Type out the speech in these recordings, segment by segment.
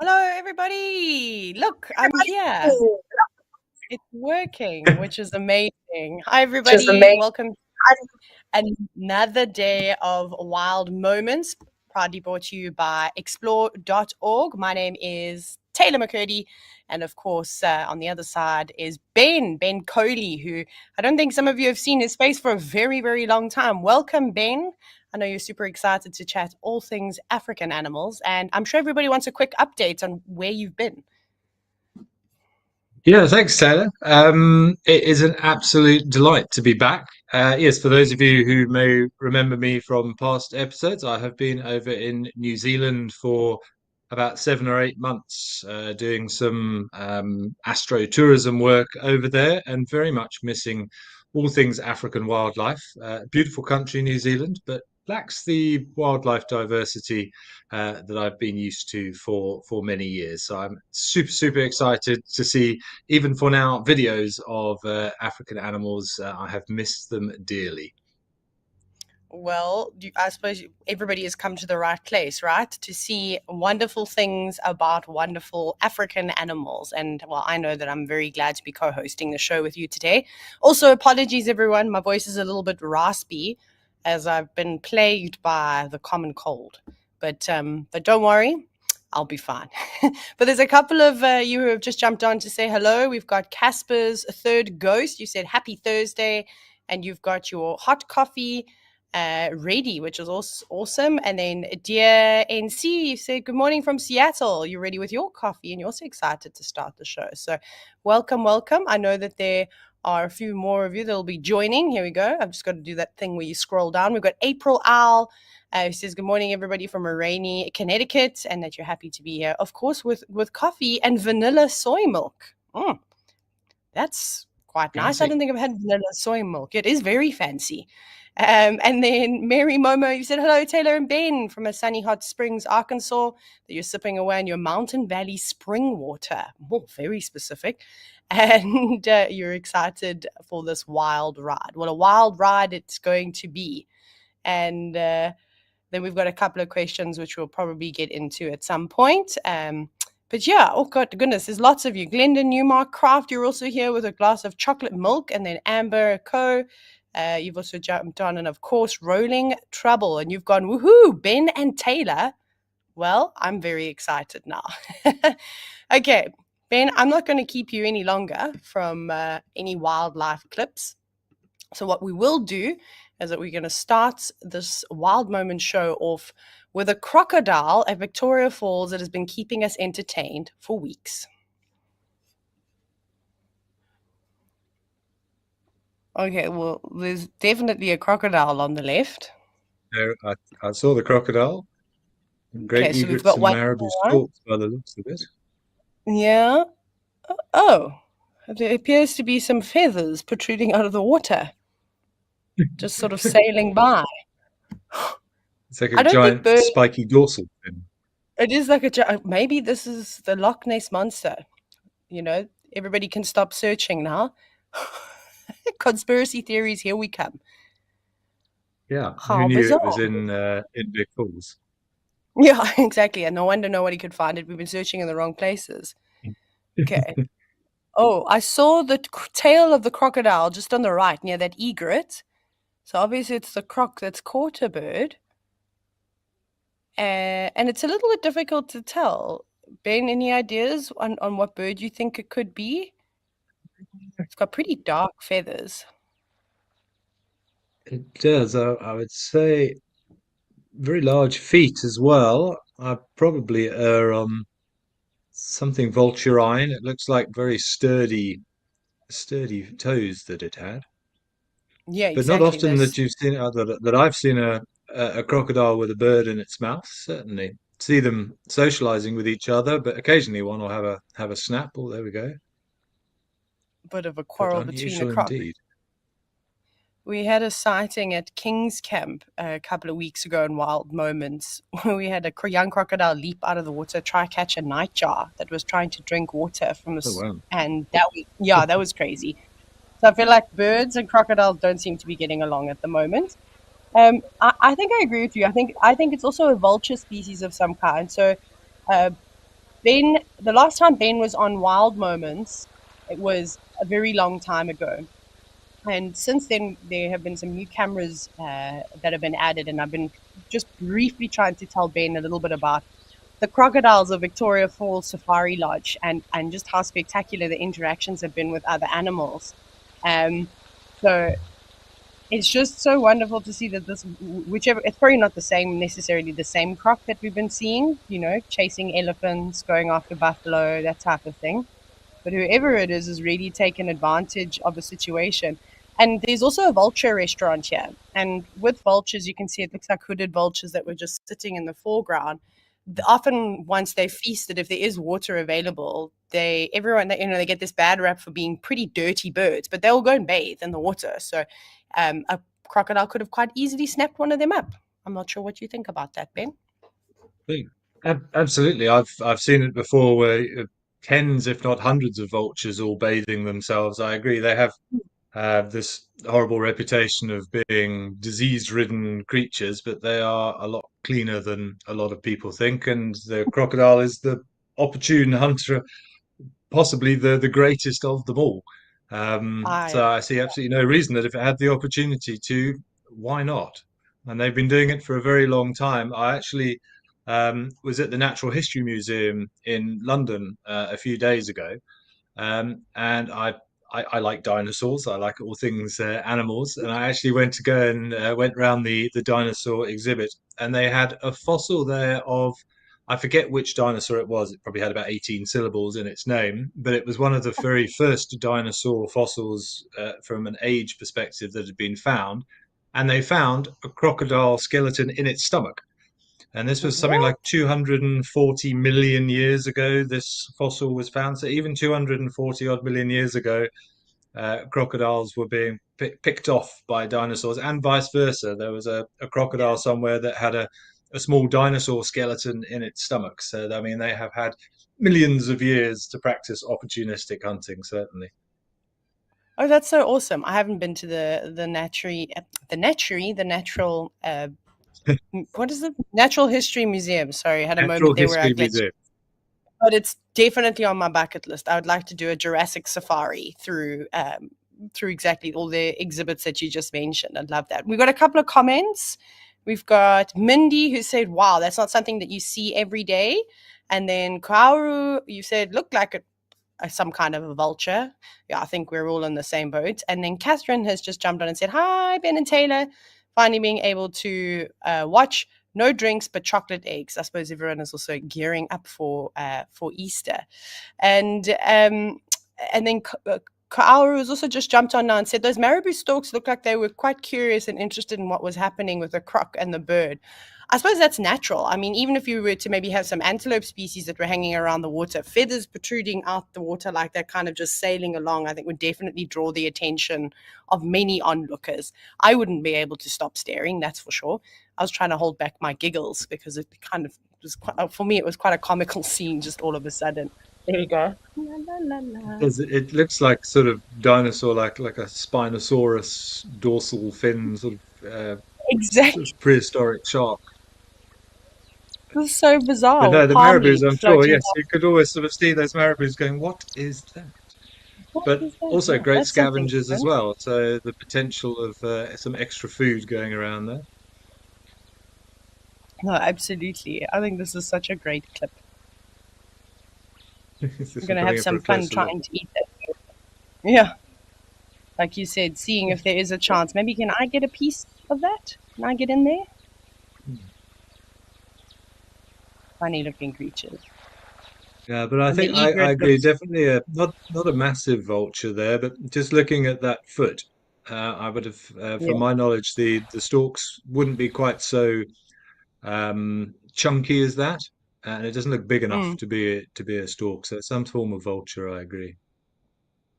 Hello, everybody. Look, I'm here. It's working, which is amazing. Hi, Which is everybody. amazing. Welcome to another day of Wild Moments, proudly brought to you by explore.org. My name is Taylor McCurdy. And of course, on the other side is Ben Coley, who I don't think some of you have seen his face for a very, very long time. Welcome, Ben. I know you're super excited to chat all things African animals, and I'm sure everybody wants a quick update on where you've been. Yeah, thanks, Taylor. It is an absolute delight to be back. Yes, for those of you who may remember me from past episodes, I have been over in New Zealand for about 7 or 8 months, doing some astrotourism work over there, and very much missing all things African wildlife. Beautiful country, New Zealand, but lacks the wildlife diversity that I've been used to for many years. So I'm super excited to see, even for now, videos of African animals. I have missed them dearly. Well, I suppose everybody has come to the right place, right? To see wonderful things about wonderful African animals. And well, I know that I'm very glad to be co hosting the show with you today. Also, apologies, everyone. My voice is a little bit raspy as I've been plagued by the common cold. But don't worry, I'll be fine. But there's a couple of you who have just jumped on to say hello. We've got Casper's third ghost. You said happy Thursday, and you've got your hot coffee ready, which is also awesome. And then dear NC, you said good morning from Seattle. You're ready with your coffee, and you're also excited to start the show. So welcome. I know that there are a few more of you that will be joining. Here we go. I've just got to do that thing where you scroll down. We've got April Owl. Who says good morning, everybody from a rainy Connecticut, and that you're happy to be here, of course, with coffee and vanilla soy milk. That's quite nice. Fancy. I don't think I've had vanilla soy milk. It is very fancy. And then Mary Momo, you said hello, Taylor and Ben from a sunny hot springs, Arkansas, that you're sipping away on your Mountain Valley spring water. Oh, very specific. And you're excited for this wild ride. Well, a wild ride it's going to be. And then we've got a couple of questions which we'll probably get into at some point. But yeah, oh God, goodness, there's lots of you. Glenda Newmark Craft, you're also here with a glass of chocolate milk, and then Amber Co. You've also jumped on, and of course, Rolling Trouble, and you've gone, woohoo, Ben and Taylor. Well, I'm very excited now. Okay, Ben, I'm not going to keep you any longer from any wildlife clips. So what we will do is that we're going to start this Wild Moment show off with a crocodile at Victoria Falls that has been keeping us entertained for weeks. Okay, well, there's definitely a crocodile on the left. No, I saw the crocodile. Great Okay, so we've egrets got and one marabou more. storks by the looks of it. Yeah. Oh, there appears to be some feathers protruding out of the water, just sort of sailing by. It's like a I don't think giant birds. spiky dorsal fin. It is like maybe this is the Loch Ness monster. You know, everybody can stop searching now. Conspiracy theories, here we come. Yeah, who How knew it was bizarre. in Big Falls? Yeah, exactly. And no wonder nobody could find it. We've been searching in the wrong places. Okay. Oh, I saw the tail of the crocodile just on the right near that egret. So obviously it's the croc that's caught a bird. And it's a little bit difficult to tell. Ben, any ideas on what bird you think it could be? It's got pretty dark feathers. It does. I would say very large feet as well. I probably err on something vulturine. It looks like very sturdy toes that it had. Yeah, But not exactly. often Those. that you've seen that I've seen a crocodile with a bird in its mouth. Certainly see them socializing with each other, but occasionally one will have a snap. Oh, there we go. Bit of a But quarrel between a unusual croc. indeed. We had a sighting at King's Camp a couple of weeks ago in Wild Moments where we had a young crocodile leap out of the water, try catch a nightjar that was trying to drink water from Oh this, wow. and that was crazy. So I feel like birds and crocodiles don't seem to be getting along at the moment. I think I agree with you. I think it's also a vulture species of some kind. So Ben, the last time Ben was on Wild Moments, it was a very long time ago. And since then, there have been some new cameras that have been added, and I've been just briefly trying to tell Ben a little bit about the crocodiles of Victoria Falls Safari Lodge and just how spectacular the interactions have been with other animals. Um, so it's just so wonderful to see that this, whichever, it's probably not the same, necessarily the same croc that we've been seeing, chasing elephants, going after buffalo, that type of thing. But whoever it is really taken advantage of the situation. And there's also a vulture restaurant here. And with vultures, you can see it looks like hooded vultures that were just sitting in the foreground. Often, once they feasted, if there is water available, everyone they get this bad rap for being pretty dirty birds, but they'll go and bathe in the water. So, a crocodile could have quite easily snapped one of them up. I'm not sure what you think about that, Ben. think. Absolutely. I've seen it before where tens, if not hundreds of vultures all bathing themselves. I agree. They have this horrible reputation of being disease-ridden creatures, but they are a lot cleaner than a lot of people think. And the crocodile is the opportune hunter, possibly the greatest of them all. I So I see absolutely no reason that if it had the opportunity to, why not? And they've been doing it for a very long time. I actually was at the Natural History Museum in London a few days ago, and I like dinosaurs. I like all things animals, and I actually went to go and went round the dinosaur exhibit, and they had a fossil there of I forget which dinosaur it was. It probably had about 18 syllables in its name, but it was one of the very first dinosaur fossils from an age perspective that had been found, and they found a crocodile skeleton in its stomach. And this was something like what? 240 million years ago, this fossil was found. So even 240 odd million years ago, crocodiles were being picked off by dinosaurs and vice versa. There was a crocodile somewhere that had a small dinosaur skeleton in its stomach. So, I mean, they have had millions of years to practice opportunistic hunting, certainly. Oh, that's so awesome. I haven't been to the natural what is it? Natural History Museum. Sorry, I had a Natural moment there where I History glitched. Museum. But it's definitely on my bucket list. I would like to do a Jurassic safari through exactly all the exhibits that you just mentioned. I'd love that. We've got a couple of comments. We've got Mindy who said, "Wow, that's not something that you see every day." And then Kaoru, you said, "Looked like some kind of a vulture." Yeah, I think we're all in the same boat. And then Catherine has just jumped on and said, "Hi, Ben and Taylor. Finally being able to watch. No drinks, but chocolate eggs." I suppose everyone is also gearing up for Easter. And then Kaoru has also just jumped on now and said those marabou storks look like they were quite curious and interested in what was happening with the croc and the bird. I suppose that's natural. I mean, even if you were to maybe have some antelope species that were hanging around the water, feathers protruding out the water like that, kind of just sailing along, I think would definitely draw the attention of many onlookers. I wouldn't be able to stop staring, that's for sure. I was trying to hold back my giggles because it kind of was quite, for me, it was quite a comical scene just all of a sudden. There we go. La, la, la, la. It looks like sort of dinosaur, like a Spinosaurus dorsal fin, sort Exactly. of prehistoric shark. It was so But bizarre, no, the marabous, calmly I'm sure, floating yes, off. you could always sort of see those marabous going, what is that? What But is that? also Yeah, great that's something scavengers as different. well. So the potential of some extra food going around there. No, absolutely. I think this is such a great clip. I'm This is going to coming have in for some a fun closer look. trying to eat that. Yeah, like you said, seeing if there is a chance. Maybe can I get a piece of that? Can I get in there? Funny looking creatures. Yeah, but I And the think I egret agree. looks. Definitely not a massive vulture there, but just looking at that foot, I would have, Yeah. from my knowledge, the stalks wouldn't be quite so chunky as that, and it doesn't look big enough Mm. to be a stork. So it's some form of vulture, I agree.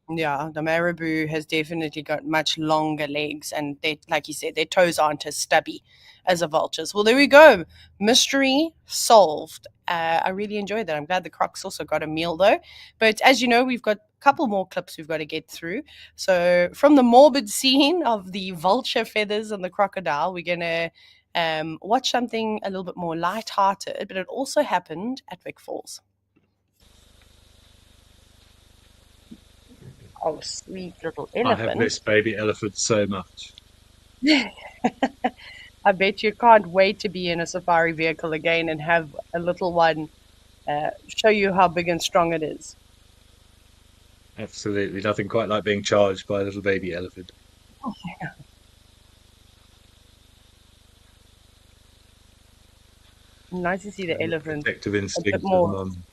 Yeah, the marabou has definitely got much longer legs, and they, like you said, their toes aren't as stubby as a vulture's. Well, there we go. Mystery solved. I really enjoyed that. I'm glad the crocs also got a meal, though. But as you know, we've got a couple more clips we've got to get through. So, from the morbid scene of the vulture feathers and the crocodile, we're going to watch something a little bit more light-hearted, but it also happened at Vic Falls. Oh, sweet little I have elephant. missed baby elephants so much. I bet you can't wait to be in a safari vehicle again and have a little one show you how big and strong it is. Absolutely nothing quite like being charged by a little baby elephant. Nice to see the And the elephant protective a bit instinct of more, mum.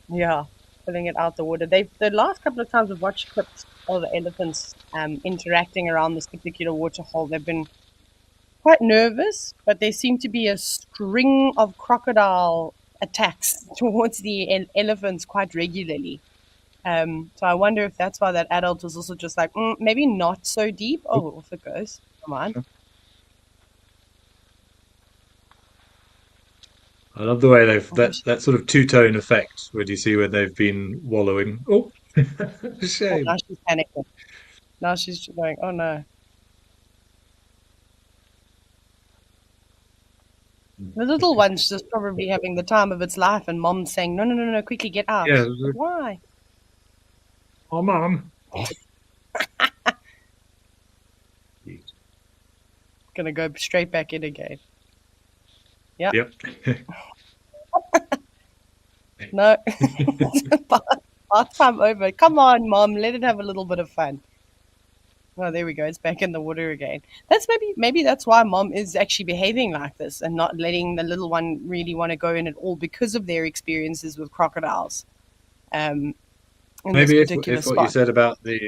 yeah, pulling it out the water. The last couple of times I've watched clips of the elephants interacting around this particular waterhole, they've been quite nervous, but there seem to be a string of crocodile attacks towards the elephants quite regularly. So I wonder if that's why that adult was also just like, maybe not so deep. Oh, Oh, off it goes. Come on. I love the way they've Oh, that sort of two-tone effect when you see when they've been wallowing. Oh, now shame. she's panicking. Now she's going, oh no. The little one's just probably having the time of its life, and mom's saying, no, no, no, no, quickly get Yeah, out. But why? oh, mum. Gonna go straight back in again. Yeah, Yep. no. Bath time over. Come on, mom, let it have a little bit of fun. Oh, there we go. It's back in the water again. That's maybe that's why mom is actually behaving like this and not letting the little one really want to go in at all because of their experiences with crocodiles um, in this Maybe particular if what you spot. said about the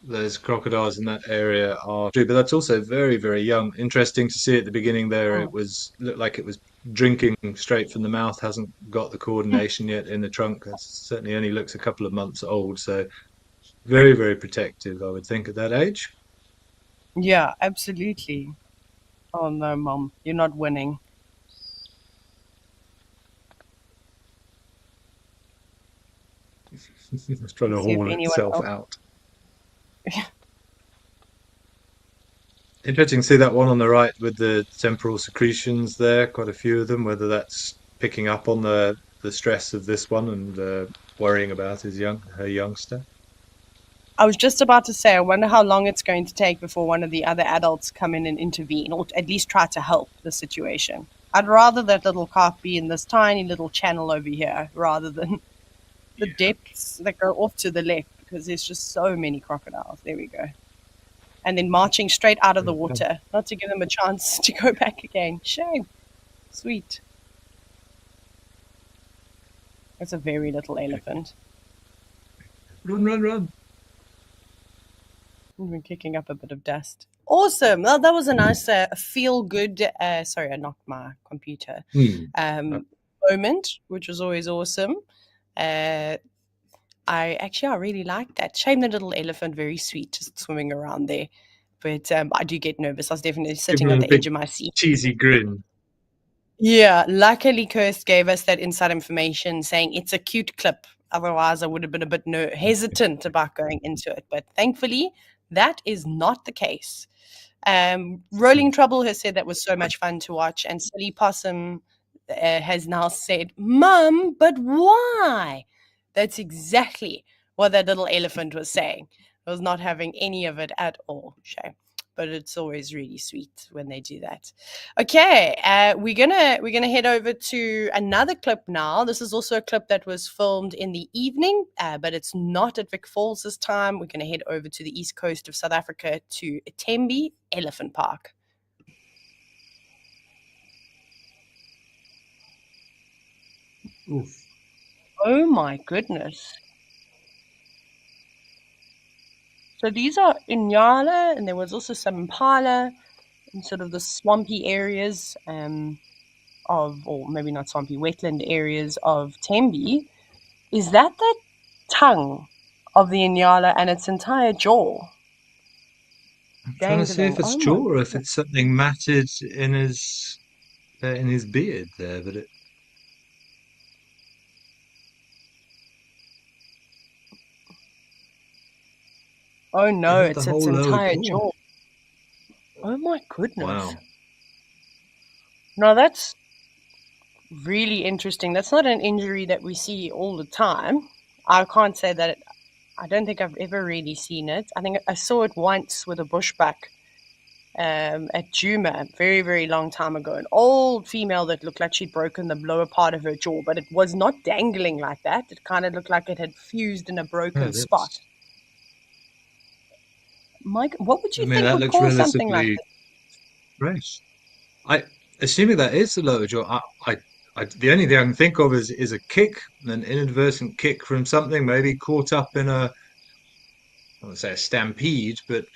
those crocodiles in that area are true, but that's also very, very young. Interesting to see at the beginning there, it Oh. was looked like it was drinking straight from the mouth, hasn't got the coordination yet in the trunk. That certainly only looks a couple of months old, so very, very protective, I would think, at that age. Yeah, absolutely. Oh no, mom, you're not winning. It's trying to Let's see if haul anyone itself else. out. Interesting to see that one on the right with the temporal secretions there, quite a few of them, whether that's picking up on the stress of this one and worrying about her youngster. I was just about to say, I wonder how long it's going to take before one of the other adults come in and intervene, or at least try to help the situation. I'd rather that little calf be in this tiny little channel over here rather than the Yeah. depths that go off to the left because there's just so many crocodiles. There we go. And then marching straight out of the water, not to give them a chance to go back again. Shame. Sweet. That's a very little elephant. Run, run, run. Even kicking up a bit of dust. Awesome. Well, that was a nice feel good, sorry, I knocked my computer, Hmm. um, moment, which was always awesome. Uh, I really like that. Shame the little elephant, very sweet, just swimming around there. But I do get nervous. I was definitely Give sitting him at a the big edge of my seat. cheesy grin. Yeah, luckily Kirst gave us that inside information saying it's a cute clip. Otherwise, I would have been a bit hesitant about going into it. But thankfully, that is not the case. Rolling Trouble has said that was so much fun to watch, and Silly Possum has now said, "Mum, but why?" That's exactly what that little elephant was saying. I was not having any of it at all. Shame, but it's always really sweet when they do that. Okay, we're gonna head over to another clip now. This is also a clip that was filmed in the evening, but it's not at Vic Falls this time. We're gonna head over to the east coast of South Africa to Tembe Elephant Park. Oof. Oh my goodness! So these are Inyala, and there was also some Impala in sort of the swampy areas or maybe not swampy, wetland areas of Tembe. Is that the tongue of the Inyala and its entire jaw I'm trying to see dangling? if it's Oh my jaw or if goodness. it's something matted in his beard there, but it Oh no, yeah, the it's its whole lower entire jaw. jaw. Oh my goodness. Wow. Now that's really interesting. That's not an injury that we see all the time. I can't say that I don't think I've ever really seen it. I think I saw it once with a bushbuck at Juma, very, very long time ago. An old female that looked like she'd broken the lower part of her jaw, but it was not dangling like that. It kind of looked like it had fused in a Oh, broken spot. that's. Mike, what would I you mean, think that would looks cause something like relatively fresh. I assuming that is the lower jaw. The only thing I can think of is a kick, an inadvertent kick from something, maybe caught up in a, I wouldn't say a stampede, but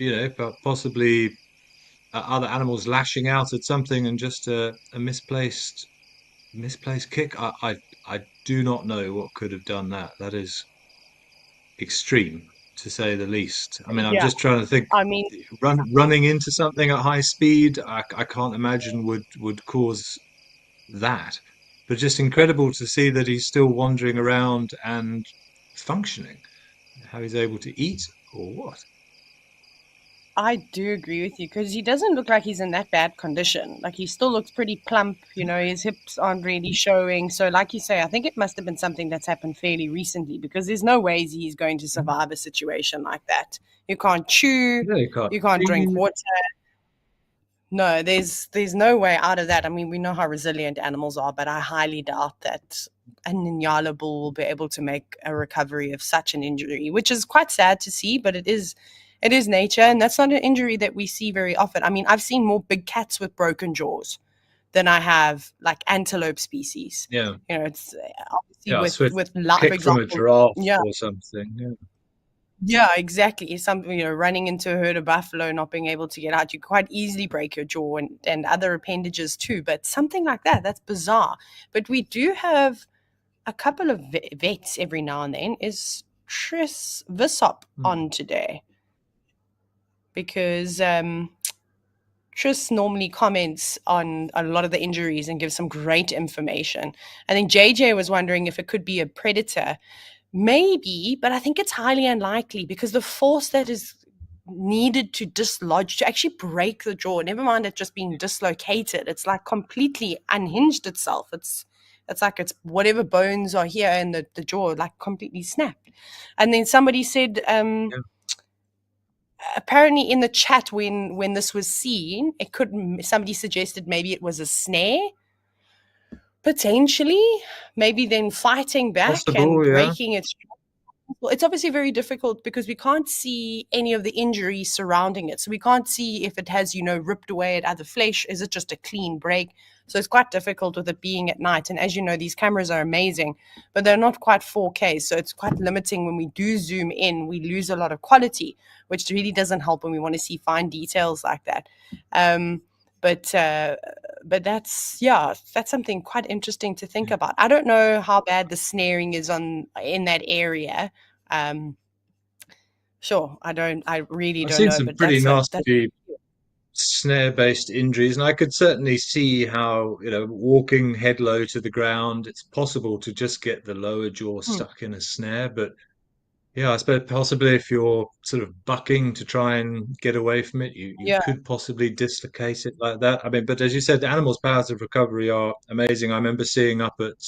possibly other animals lashing out at something and just a misplaced kick. I do not know what could have done that. That is extreme, to say the least. I mean, I'm Yeah, just trying to think. I mean, Running into something at high speed, I can't imagine would cause that. But just incredible to see that he's still wandering around and functioning. How he's able to eat or what? I do agree with you because he doesn't look like he's in that bad condition. Like he still looks pretty plump, his hips aren't really showing. So, like you say, I think it must have been something that's happened fairly recently because there's no ways he's going to survive a situation like that. You can't chew, Yeah, you can't you can't drink breathe. water. No, there's no way out of that. I mean, we know how resilient animals are, but I highly doubt that an Inyala bull will be able to make a recovery of such an injury, which is quite sad to see, but it is nature, and that's not an injury that we see very often. I mean, I've seen more big cats with broken jaws than I have like antelope species. Yeah, It's obviously yeah. I with swear, live kick from a examples. giraffe Yeah, or something. Yeah, yeah, exactly. Something, running into a herd of buffalo, not being able to get out, you quite easily break your jaw and other appendages too. But something like that, that's bizarre. But we do have a couple of vets every now and then. Is Tris Vissop Hmm. on today? Because Tris normally comments on a lot of the injuries and gives some great information. I think JJ was wondering if it could be a predator. Maybe, but I think it's highly unlikely because the force that is needed to dislodge, to actually break the jaw, never mind it just being dislocated, it's like completely unhinged itself. It's like it's whatever bones are here in the jaw, like completely snapped. And then somebody said, Yeah, apparently in the chat when this was seen, it could somebody suggested maybe it was a snare, potentially, maybe then fighting back and possible. Yeah, breaking its. Well, it's obviously very difficult because we can't see any of the injuries surrounding it. So we can't see if it has, ripped away at other flesh. Is it just a clean break? So it's quite difficult with it being at night. And as you know, these cameras are amazing, but they're not quite 4K. So it's quite limiting when we do zoom in. We lose a lot of quality, which really doesn't help when we want to see fine details like that. Um, but uh, but that's something quite interesting to think yeah. about. I don't know how bad the snaring is on in that area. um, sure, I really I've don't seen know, some but pretty that's nasty snare-based injuries, and I could certainly see how, walking head low to the ground, it's possible to just get the lower jaw hmm, stuck in a snare. But yeah, I suppose possibly if you're sort of bucking to try and get away from it, you yeah, could possibly dislocate it like that. I mean, but as you said, the animals' powers of recovery are amazing. I remember seeing up at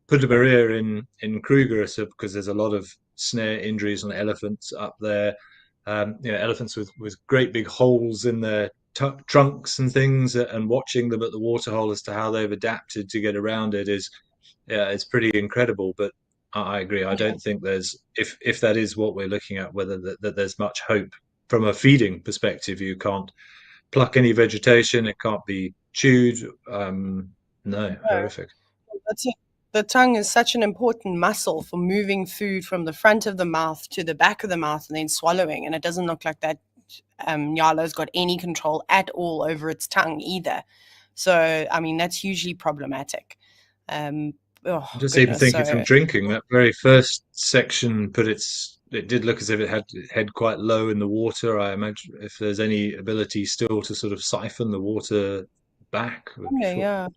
Punta Maria in Kruger, so because there's a lot of snare injuries on elephants up there. Elephants with great big holes in their trunks and things, and watching them at the waterhole as to how they've adapted to get around it is, yeah, it's pretty incredible. But I agree. I yeah. don't think there's, if that is what we're looking at, whether that there's much hope from a feeding perspective. You can't pluck any vegetation. It can't be chewed. No, No, horrific. that's it. The tongue is such an important muscle for moving food from the front of the mouth to the back of the mouth and then swallowing. And it doesn't look like that Nyala's got any control at all over its tongue either. So, I mean, that's hugely problematic. Um, oh, Just even goodness. thinking from So, drinking, that very first section it did look as if it had its head quite low in the water. I imagine if there's any ability still to sort of siphon the water back, would be yeah, thought. yeah.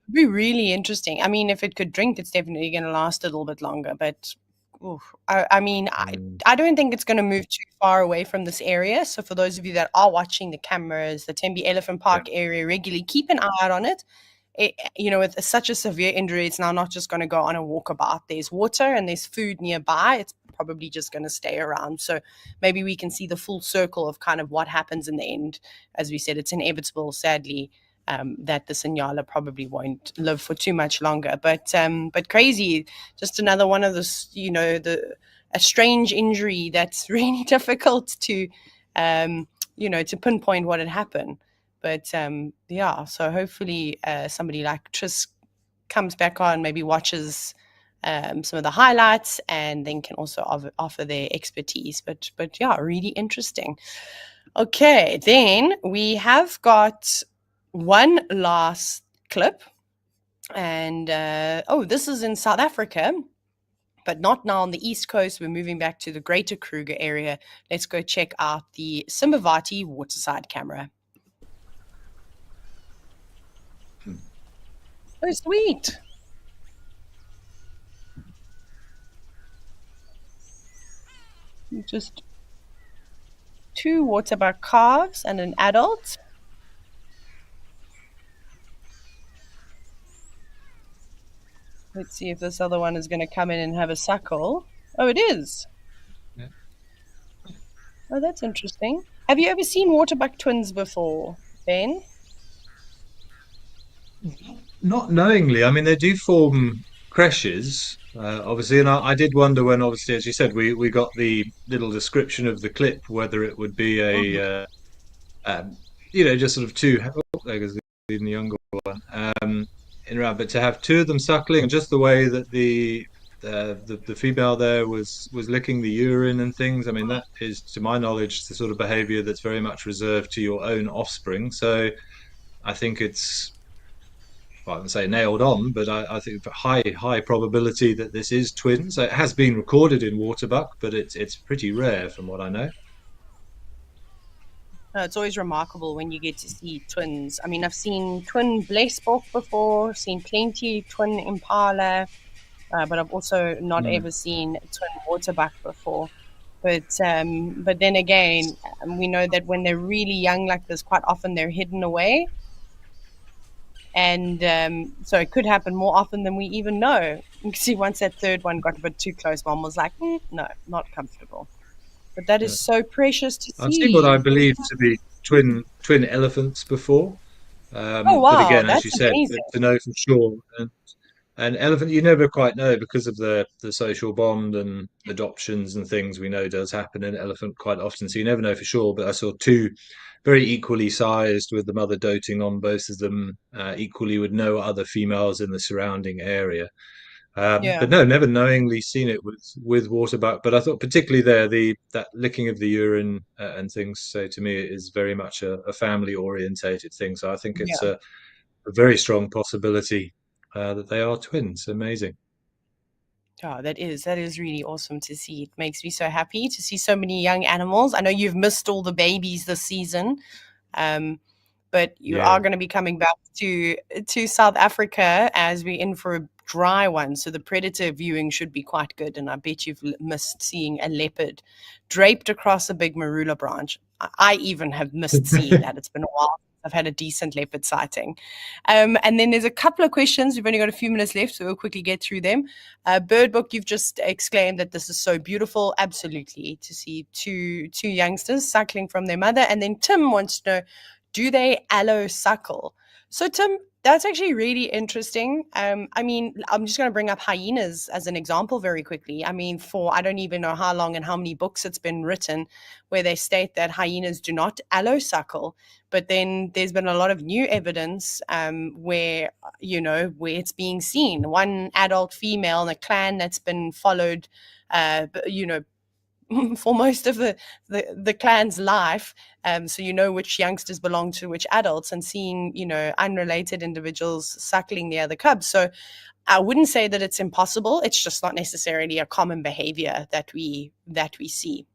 It'd be really interesting. I mean, if it could drink, it's definitely going to last a little bit longer. But oof, I mean, Mm, I don't think it's going to move too far away from this area. So for those of you that are watching the cameras, the Tembe Elephant yeah, Park area regularly, keep an eye out on it. with such a severe injury, it's now not just going to go on a walkabout. There's water and there's food nearby. It's probably just going to stay around. So maybe we can see the full circle of kind of what happens in the end. As we said, it's inevitable, sadly, that the Signala probably won't live for too much longer. But crazy, just another one of those, a strange injury that's really difficult to pinpoint what had happened. But yeah, so hopefully somebody like Tris comes back on, maybe watches some of the highlights, and then can also offer their expertise. But yeah, really interesting. Okay, then we have got one last clip, and this is in South Africa, but not now on the East Coast. We're moving back to the Greater Kruger area. Let's go check out the Simbavati waterside camera. Oh, sweet. Just 2 waterbuck calves and an adult. Let's see if this other one is going to come in and have a suckle. Oh, it is. Yeah. Oh, that's interesting. Have you ever seen waterbuck twins before, Ben? Not knowingly. I mean, they do form creches, obviously, and I did wonder when, obviously, as you said, we got the little description of the clip, whether it would be Mhm. um, just sort of two. Oh, there goes even the younger one. In around, but to have two of them suckling, and just the way that the female there was licking the urine and things. I mean, that is, to my knowledge, the sort of behaviour that's very much reserved to your own offspring. So I think it's, well, I wouldn't say nailed on, but I think high probability that this is twins. It has been recorded in waterbuck, but it's pretty rare from what I know. It's always remarkable when you get to see twins. I mean, I've seen twin Blessbok before, seen plenty twin Impala, but I've also not Mm. ever seen twin waterbuck before. But then again, we know that when they're really young like this, quite often they're hidden away, and so it could happen more often than we even know. You can see once that third one got a bit too close, Mom was like, "No, not comfortable." But that Yeah. is so precious to I've seen what see. I believe to be twin elephants before, Oh but wow, again, as you that's said, amazing. to know for sure. And elephant, you never quite know because of the social bond and adoptions and things we know does happen in elephant quite often. So you never know for sure. But I saw two very equally sized with the mother doting on both of them, equally with no other females in the surrounding area. Yeah, But no, never knowingly seen it with waterbuck. But I thought particularly there, the that licking of the urine and things. So to me, it is very much a family orientated thing. So I think it's yeah. a very strong possibility that they are twins. Amazing. Oh, that is really awesome to see. It makes me so happy to see so many young animals. I know you've missed all the babies this season, um, but you are Yeah. going to be coming back to South Africa as we're in for a dry one. So the predator viewing should be quite good. And I bet you've missed seeing a leopard draped across a big marula branch. I even have missed seeing that. It's been a while. I've had a decent leopard sighting. And then there's a couple of questions. We've only got a few minutes left, so we'll quickly get through them. Bird Book, you've just exclaimed that this is so beautiful. Absolutely, to see two youngsters suckling from their mother. And then Tim wants to know, do they allo suckle? So Tim, that's actually really interesting. I mean, I'm just going to bring up hyenas as an example very quickly. I mean, for I don't even know how long and how many books it's been written where they state that hyenas do not allo suckle. But then there's been a lot of new evidence where where it's being seen. One adult female in a clan that's been followed, for most of the clan's life. So which youngsters belong to which adults, and seeing unrelated individuals suckling the other cubs. So I wouldn't say that it's impossible. It's just not necessarily a common behavior that we see.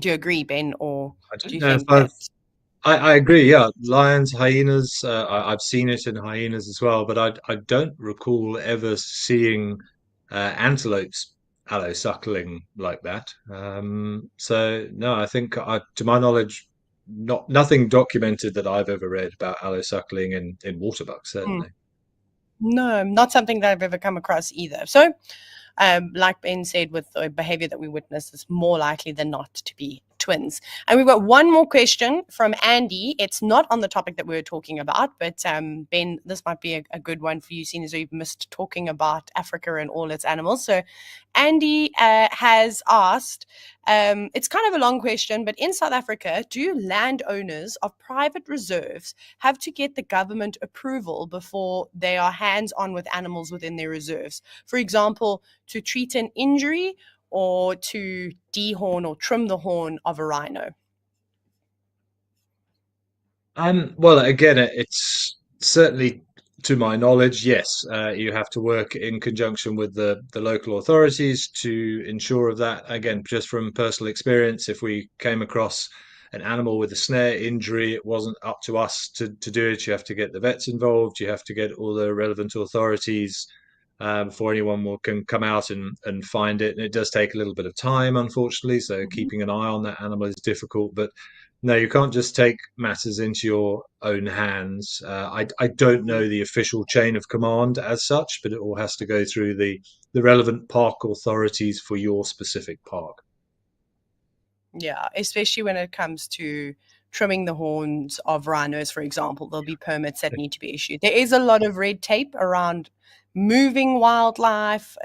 Do you agree, Ben, or I do don't you know if think that? I agree. Yeah, lions, hyenas. I've seen it in hyenas as well, but I don't recall ever seeing antelopes allo suckling like that. So no, I think to my knowledge, nothing documented that I've ever read about allo suckling in waterbuck, Hmm. certainly. No, not something that I've ever come across either. So, like Ben said, with the behavior that we witness, it's more likely than not to be twins. And we've got one more question from Andy. It's not on the topic that we were talking about, but Ben, this might be a good one for you, seeing as we've missed talking about Africa and all its animals. So, Andy has asked, it's kind of a long question, but in South Africa, do landowners of private reserves have to get the government approval before they are hands on with animals within their reserves? For example, to treat an injury or to dehorn or trim the horn of a rhino? Well, again, it's certainly, to my knowledge, yes, you have to work in conjunction with the local authorities to ensure of that. Again, just from personal experience, if we came across an animal with a snare injury, it wasn't up to us to do it. You have to get the vets involved. You have to get all the relevant authorities before anyone can come out and find it. And it does take a little bit of time, unfortunately. So Mhm. keeping an eye on that animal is difficult. But no, you can't just take matters into your own hands. I don't know the official chain of command as such, but it all has to go through the relevant park authorities for your specific park. Yeah, especially when it comes to trimming the horns of rhinos, for example, there'll be permits that need to be issued. There is a lot of red tape around moving wildlife,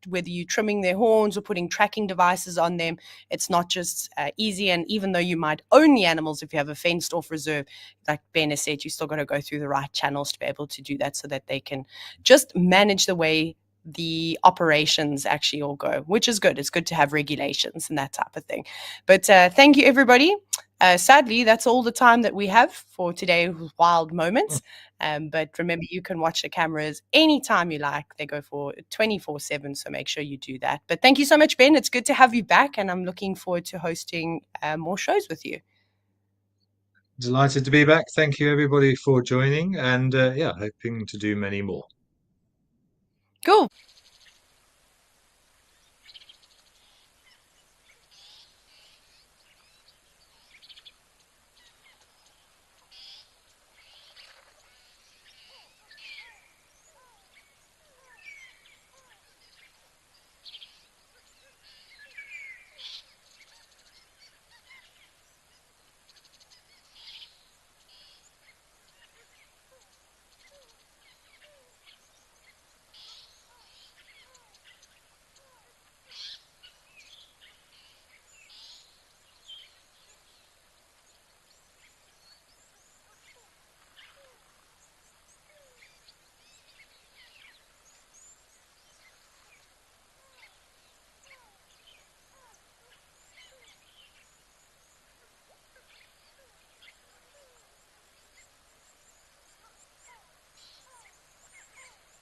whether you're trimming their horns or putting tracking devices on them. It's not just easy. And even though you might own the animals, if you have a fenced off reserve, like Ben has said, you still got to go through the right channels to be able to do that so that they can just manage the way the operations actually all go, which is good. It's good to have regulations and that type of thing. But thank you, everybody. Sadly, that's all the time that we have for today's wild moments. But remember, you can watch the cameras anytime you like. They go for 24/7, so make sure you do that. But thank you so much, Ben. It's good to have you back, and I'm looking forward to hosting more shows with you. Delighted to be back. Thank you, everybody, for joining, and yeah, hoping to do many more. Cool.